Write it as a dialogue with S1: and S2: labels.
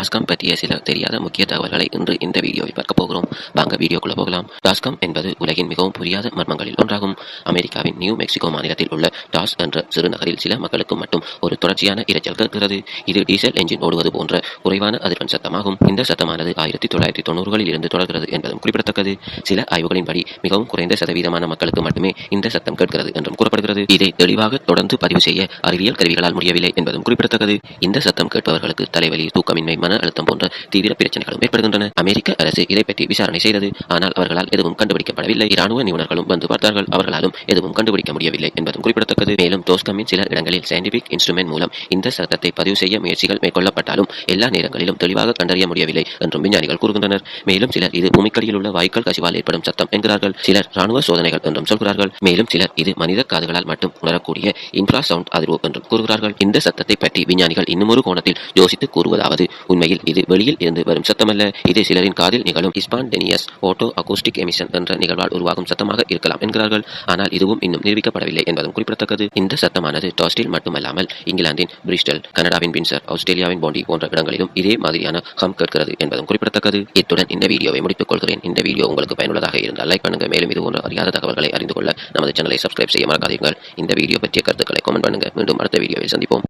S1: டாஸ்காம் பற்றிய சில தெரியாத முக்கிய தகவல்களை இன்று இந்த வீடியோவில் பார்க்க போகிறோம். வாங்க வீடியோக்குள்ள போகலாம். டாஸ்காம் என்பது உலகின் மிகவும் புரியாத மர்மங்களில் ஒன்றாகும். அமெரிக்காவின் நியூ மெக்சிகோ மாநிலத்தில் உள்ள டாஸ் என்ற சிறு நகரில் சில மக்களுக்கு மட்டும் ஒரு தொடர்ச்சியான இரைச்சல் கேட்கிறது. இது டீசல் என்ஜின் ஓடுவது போன்ற குறைவான அதிர்வெண் சத்தமாகும். இந்த சத்தமானது 1990களில் இருந்து தொடர்கிறது என்பதும் குறிப்பிடத்தக்கது. சில ஆய்வுகளின்படி மிகவும் குறைந்த சதவீதமான மக்களுக்கு மட்டுமே இந்த சத்தம் கேட்கிறது என்றும் கூறப்படுகிறது. இதை தெளிவாக தொடர்ந்து பதிவு செய்ய அறிவியல் கருவிகளால் முடியவில்லை என்பதும் குறிப்பிடத்தக்கது. இந்த சத்தம் கேட்பவர்களுக்கு தலைவலி, தூக்கமின்மை, மன அழுத்தம் போன்ற தீவிர பிரச்சனைகளும் ஏற்படுகின்றன. அமெரிக்க அரசு இதை பற்றி விசாரணை செய்தது. ஆனால் அவர்களால் எதுவும் கண்டுபிடிக்கப்படவில்லை. இராணுவ நிபுணர்களும் வந்து பார்த்தார்கள். அவர்களாலும் எதுவும் கண்டுபிடிக்க முடியவில்லை என்பதும் குறிப்பிடத்தக்கது. மேலும் டாஸ்காமின் சில இடங்களில் சயின்டிபிக் இன்ஸ்ட்ருமெண்ட் மூலம் இந்த சத்தத்தை பதிவு செய்ய முயற்சிகள் மேற்கொள்ளப்பட்டாலும் எல்லா நேரங்களிலும் தெளிவாக கண்டறிய முடியவில்லை என்றும் விஞ்ஞானிகள் கூறுகின்றனர். மேலும் சிலர் இது பூமிக்கடியில் உள்ள வாய்க்கால் கசிவால் ஏற்படும் சத்தம் என்கிறார்கள். சிலர் ராணுவ சோதனைகள் என்றும் சொல்கிறார்கள். மேலும் சிலர் இது மனித காதுகளால் மட்டும் உணரக்கூடிய இன்ஃப்ரா சவுண்ட் அதிர்வு என்றும் கூறுகிறார்கள். இந்த சத்தத்தை பற்றி விஞ்ஞானிகள் இன்னுமொரு கோணத்தில் யோசித்து கூறுவதாவது, உண்மையில் இது வெளியில் இருந்து வரும் சத்தமல்ல. இது சிலரின் காதில் நிகழும் ஸ்பான்டேனியஸ் ஆட்டோ அகூஸ்டிக் எமிஷன் என்ற நிகழ்வால் உருவாகும் சத்தமாக இருக்கலாம் என்கிறார்கள். ஆனால் இதுவும் இன்னும் நிரூபிக்கப்படவில்லை என்பதும் குறிப்பிடத்தக்கது. இந்த சத்தமானது டாஸ்டில் மட்டுமல்லாமல் இங்கிலாந்தின் பிரிஸ்டல், கனடாவின் வின்சர், ஆஸ்திரேலியாவின் போண்டி போன்ற இடங்களிலும் இதே மாதிரியான ஹம் கேட்கிறது என்பதும் குறிப்பிடத்தக்கது. இத்துடன் இந்த வீடியோவை முடித்துக் கொள்கிறேன். இந்த வீடியோ உங்களுக்கு பயனுள்ளதாக இருந்தால் லைக் பண்ணுங்க. மேலும் இது போன்ற அறியாத தகவல்களை அறிந்து கொள்ள நமது சேனலை சப்ஸ்கிரைப் செய்ய மறக்காதீர்கள். இந்த வீடியோ பற்றிய கருத்துக்களை கமெண்ட் பண்ணுங்க. மீண்டும் அடுத்த வீடியோவில் சந்திப்போம்.